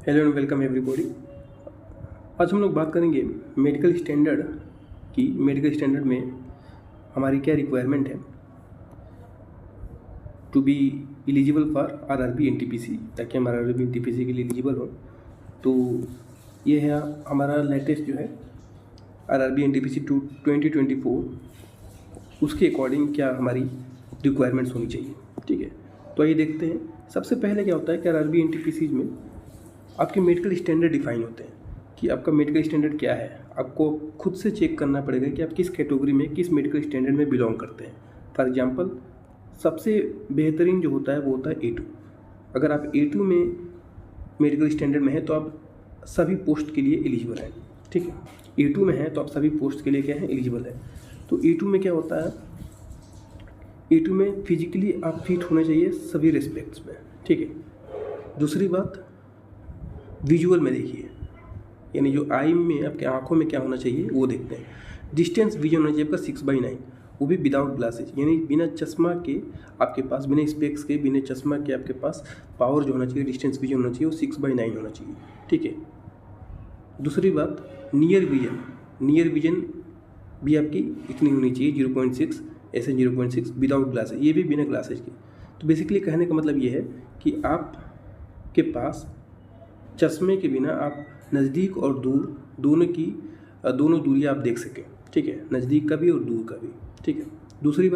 Hello and welcome everybody. आज हम लोग बात करेंगे मेडिकल स्टैंडर्ड की। मेडिकल स्टैंडर्ड में हमारी क्या रिक्वायरमेंट है to be eligible for RRB NTPC, ताकि हम आरआरबी एनटीपीसी के लिए एलिजिबल हो। तो ये है हमारा लेटेस्ट जो है आरआरबी एनटीपीसी 2024, उसके अकॉर्डिंग क्या हमारी रिक्वायरमेंट्स होनी चाहिए। ठीक है, तो आइए देखते हैं। सबसे पहले क्या होता है कि आरआरबी एनटीपीसी में आपके मेडिकल स्टैंडर्ड डिफाइन होते हैं कि आपका मेडिकल स्टैंडर्ड क्या है। आपको खुद से चेक करना पड़ेगा कि आप किस कैटेगरी में, किस मेडिकल स्टैंडर्ड में बिलोंग करते हैं। फॉर एग्जांपल, सबसे बेहतरीन जो होता है वो होता है A2। अगर आप A2 में मेडिकल स्टैंडर्ड में है तो आप सभी पोस्ट के लिए एलिजिबल हैं। ठीक है, A2 में है तो आप सभी पोस्ट के लिए क्या है, एलिजिबल है। तो A2 में क्या होता है, A2 में फिजिकली आप फिट होने चाहिए सभी रेस्पेक्ट्स में। ठीक है, दूसरी बात विजुअल में देखिए, यानी जो आई में आपके आंखों में क्या होना चाहिए वो देखते हैं। डिस्टेंस विजन होना चाहिए आपका 6/9, वो भी विदाउट ग्लासेज, यानी बिना चश्मा के आपके पास, बिना स्पेक्स के, बिना चश्मा के आपके पास पावर जो होना चाहिए, डिस्टेंस विजन होना चाहिए वो 6/9 होना चाहिए। ठीक है, दूसरी बात नियर विजन। नियर विजन भी आपकी इतनी होनी चाहिए 0.6, ऐसे 0.6 विदाउट ग्लासेज, ये भी बिना ग्लासेज के। तो बेसिकली कहने का मतलब ये है कि आपके पास चश्मे के बिना आप नज़दीक और दूर दोनों दूरियाँ आप देख सकें। ठीक है, नज़दीक का भी और दूर का भी। ठीक है, दूसरी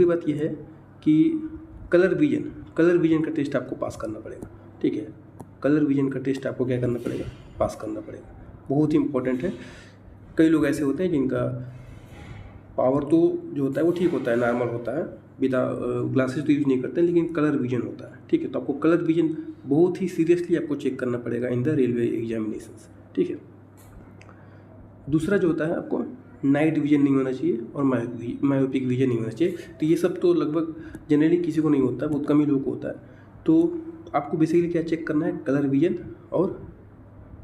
बात यह है कि कलर विजन का टेस्ट आपको पास करना पड़ेगा। ठीक है, कलर विजन का टेस्ट आपको क्या करना पड़ेगा, पास करना पड़ेगा। बहुत ही इंपॉर्टेंट है। कई लोग ऐसे होते हैं जिनका पावर तो जो होता है वो ठीक होता है, नॉर्मल होता है, बिना ग्लासेस तो यूज़ नहीं करते हैं, लेकिन कलर विजन होता है। ठीक है, तो आपको कलर विजन बहुत ही सीरियसली आपको चेक करना पड़ेगा इन द रेलवे एग्जामिनेशंस। ठीक है, दूसरा जो होता है आपको नाइट विजन नहीं होना चाहिए और मायोपिक विजन नहीं होना चाहिए। तो ये सब तो लगभग जनरली किसी को नहीं होता, बहुत कम ही लोगों को होता है। तो आपको बेसिकली क्या चेक करना है, कलर विजन, और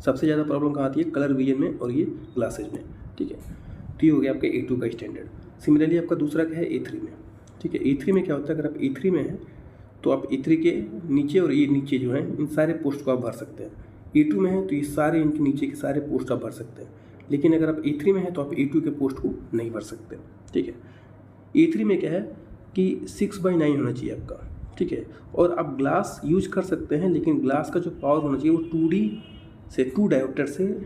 सबसे ज़्यादा प्रॉब्लम कहाँ आती है, कलर विजन में और ये ग्लासेज में। ठीक है, तो ये हो गया आपका A2 का स्टैंडर्ड। सिमिलरली आपका दूसरा क्या है, A3 में। ठीक है, A3 में क्या होता है, अगर आप A3 में हैं तो आप A3 के नीचे और ये नीचे जो हैं इन सारे पोस्ट को आप भर सकते हैं। A2 में है तो ये सारे इनके नीचे के सारे पोस्ट आप भर सकते हैं, लेकिन अगर आप A3 में हैं तो आप A2 के पोस्ट को नहीं भर सकते। ठीक है, A3 में क्या है कि 6/9 होना चाहिए आपका। ठीक है, और आप ग्लास यूज कर सकते हैं, लेकिन ग्लास का जो पावर होना चाहिए वो 2 डायोप्टर से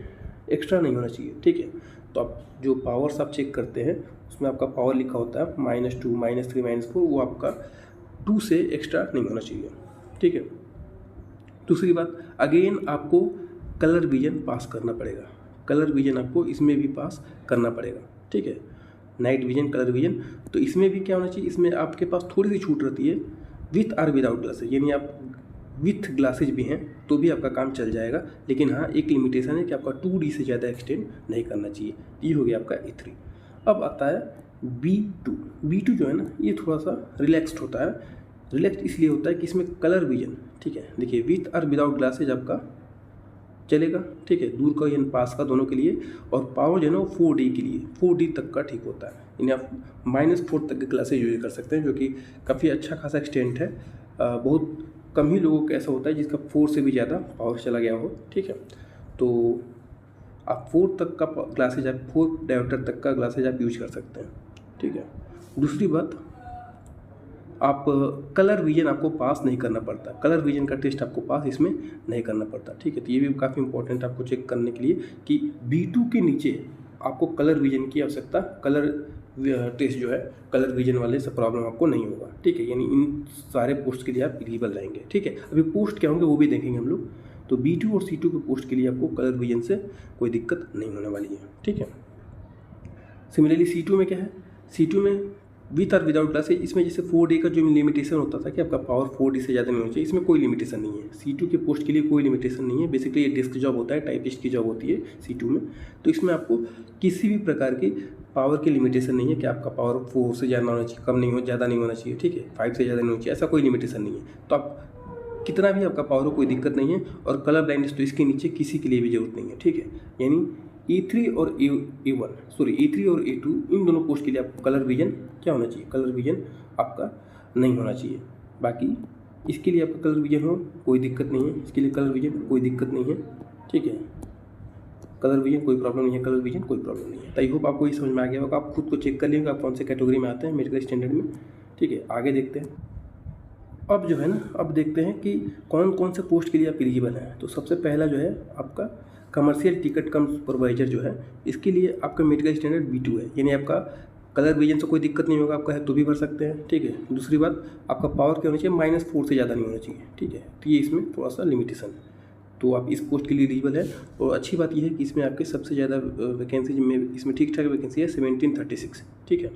एक्स्ट्रा नहीं होना चाहिए। ठीक है, तो आप जो पावर्स आप चेक करते हैं उसमें आपका पावर लिखा होता है -2, -3, -4, वो आपका 2 से एक्स्ट्रा नहीं होना चाहिए। ठीक है, दूसरी बात, अगेन आपको कलर विजन पास करना पड़ेगा। कलर विजन आपको इसमें भी पास करना पड़ेगा। ठीक है, नाइट विजन, कलर विजन, तो इसमें भी क्या होना चाहिए, इसमें आपके पास थोड़ी सी छूट रहती है, विथ और विदाउट ग्लासेज, यानी आप विथ ग्लासेज भी हैं तो भी आपका काम चल जाएगा। लेकिन हाँ, एक लिमिटेशन है कि आपका 2D से ज़्यादा एक्सटेंड नहीं करना चाहिए। ये हो गया आपका A3। अब आता है B2 जो है ना, ये थोड़ा सा रिलैक्स्ड होता है। रिलैक्स इसलिए होता है कि इसमें कलर विजन, ठीक है, देखिए, विथ और विदाउट ग्लासेज आपका चलेगा। ठीक है, दूर का या पास का दोनों के लिए, और पावर जो है ना वो 4D के लिए, 4D तक का ठीक होता है, यानी आप -4 तक के ग्लासेज यूज कर सकते हैं, जो कि काफ़ी अच्छा खासा एक्सटेंट है। बहुत कम ही लोगों का ऐसा होता है जिसका 4 से भी ज़्यादा पावर चला गया हो। ठीक है, तो आप 4 तक का ग्लासेज, आप 4 डायोप्टर तक का ग्लासेज आप यूज कर सकते हैं। ठीक है, दूसरी बात, आप कलर विजन आपको पास नहीं करना पड़ता, कलर विजन का टेस्ट आपको पास इसमें नहीं करना पड़ता। ठीक है, तो ये भी काफ़ी इंपॉर्टेंट आपको चेक करने के लिए कि B2 के नीचे आपको कलर विजन की आवश्यकता, कलर टेस्ट जो है कलर विजन वाले से प्रॉब्लम आपको नहीं होगा। ठीक है, यानी इन सारे पोस्ट के लिए आप एलिजिबल रहेंगे। ठीक है, अभी पोस्ट क्या होंगे वो भी देखेंगे हम लोग। तो B2 और C2 के पोस्ट के लिए आपको कलर विजन से कोई दिक्कत नहीं होने वाली है। ठीक है, सिमिलरली C2 में क्या है, C2 में विथ और विदाउट ग्लासेज, इसमें जैसे 4D का जो लिमिटेशन होता था कि आपका पावर 4D से ज़्यादा नहीं होना चाहिए, इसमें कोई लिमिटेशन नहीं है। C2 के पोस्ट के लिए कोई लिमिटेशन नहीं है। बेसिकली ये डेस्क जॉब होता है, टाइपिस्ट की जॉब होती है C2 में, तो इसमें आपको किसी भी प्रकार की पावर की लिमिटेशन नहीं है कि आपका पावर 4 से ज़्यादा होना चाहिए, कम नहीं हो, ज़्यादा नहीं होना चाहिए। ठीक है, 5 से ज़्यादा नहीं होना चाहिए, ऐसा कोई लिमिटेशन नहीं है। तो आप कितना भी आपका पावर हो, कोई दिक्कत नहीं है। और कलर ब्लाइंडनेस तो इसके नीचे किसी के लिए भी जरूरत नहीं है। ठीक है, यानी A3 और A2 इन दोनों पोस्ट के लिए आपको कलर विजन क्या होना चाहिए, कलर विजन आपका नहीं होना चाहिए। बाकी इसके लिए आपका कलर विजन हो कोई दिक्कत नहीं है, इसके लिए कलर विजन कोई दिक्कत नहीं है, ठीक है। कलर विजन कोई प्रॉब्लम नहीं है, कलर विजन कोई प्रॉब्लम नहीं है। तो आई होप आपको ये समझ में आ गया होगा। आप खुद को चेक कर लेंगे आप कौन से कैटेगरी में आते हैं मेडिकल स्टैंडर्ड में, ठीक है। आगे देखते हैं। अब जो है ना, अब देखते हैं कि कौन कौन से पोस्ट के लिए आप एलिजिबल हैं। तो सबसे पहला जो है आपका कमर्शियल टिकट कम सुपरवाइजर जो है, इसके लिए आपका मेडिकल स्टैंडर्ड B2 है, यानी आपका कलर विजन से कोई दिक्कत नहीं होगा, आपका है तो भी भर सकते हैं, ठीक है। दूसरी बात, आपका पावर क्या होना चाहिए, -4 से ज़्यादा नहीं होना चाहिए, ठीक है। तो ये इसमें थोड़ा सा लिमिटेशन है, तो आप इस पोस्ट के लिए एलिजिबल है। और अच्छी बात यह है कि इसमें आपके सबसे ज़्यादा वैकेंसी में इसमें ठीक ठाक वैकेंसी है 1736, ठीक है।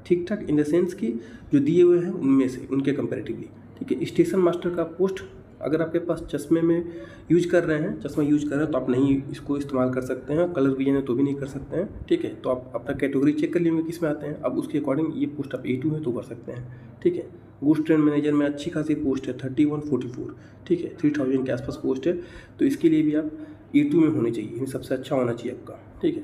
ठीक ठाक इन द सेंस कि जो दिए हुए हैं उनमें से, उनके कंपैरेटिवली, ठीक है। स्टेशन मास्टर का पोस्ट अगर आपके पास चश्मे में यूज कर रहे हैं, चश्मा यूज कर रहे हैं, तो आप नहीं इसको इस्तेमाल कर सकते हैं। कलर विजन है तो भी नहीं कर सकते हैं, ठीक है। तो आप अपना कैटेगरी चेक कर लेंगे किस में आते हैं, अब उसके अकॉर्डिंग ये पोस्ट आप A2 है तो भर सकते हैं, ठीक है। गुड्स ट्रेन मैनेजर में अच्छी खासी पोस्ट है 3144, ठीक है, 3000 के आसपास पोस्ट है, तो इसके लिए भी आप A2 में होने चाहिए, सबसे अच्छा होना चाहिए आपका, ठीक है।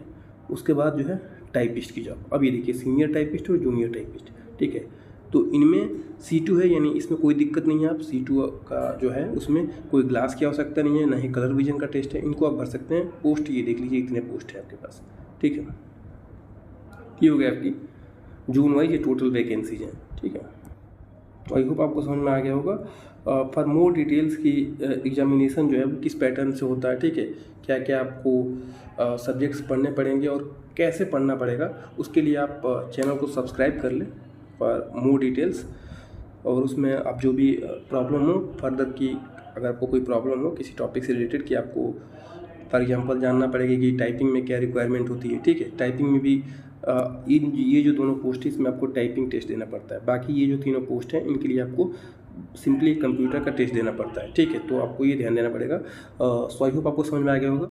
उसके बाद जो है टाइपिस्ट की जॉब, अब ये देखिए सीनियर टाइपिस्ट और जूनियर टाइपिस्ट, ठीक है। तो इनमें C2 है, यानी इसमें कोई दिक्कत नहीं है। आप C2 का जो है उसमें कोई ग्लास की आवश्यकता नहीं है, ना ही कलर विजन का टेस्ट है, इनको आप भर सकते हैं। पोस्ट ये देख लीजिए इतने पोस्ट है आपके पास, ठीक है। ये हो गया आपकी जून वाइज ये टोटल वैकेंसीज हैं, ठीक है। तो आई होप आपको समझ में आ गया होगा। फॉर मोर डिटेल्स की एग्जामिनेशन जो है वो किस पैटर्न से होता है, ठीक है, क्या क्या आपको सब्जेक्ट्स पढ़ने पड़ेंगे और कैसे पढ़ना पड़ेगा, उसके लिए आप चैनल को सब्सक्राइब कर लें फॉर मोर डिटेल्स। और उसमें आप जो भी प्रॉब्लम हो फर्दर की, अगर आपको कोई प्रॉब्लम हो किसी टॉपिक से रिलेटेड कि आपको फॉर एग्जांपल जानना पड़ेगा कि टाइपिंग में क्या रिक्वायरमेंट होती है, ठीक है। टाइपिंग में भी ये जो दोनों पोस्ट है इसमें आपको टाइपिंग टेस्ट देना पड़ता है। बाकी ये जो तीनों पोस्ट हैं इनके लिए आपको सिंपली कंप्यूटर का टेस्ट देना पड़ता है, ठीक है। तो आपको ये ध्यान देना पड़ेगा। सो आई होप आपको समझ में आ गया होगा।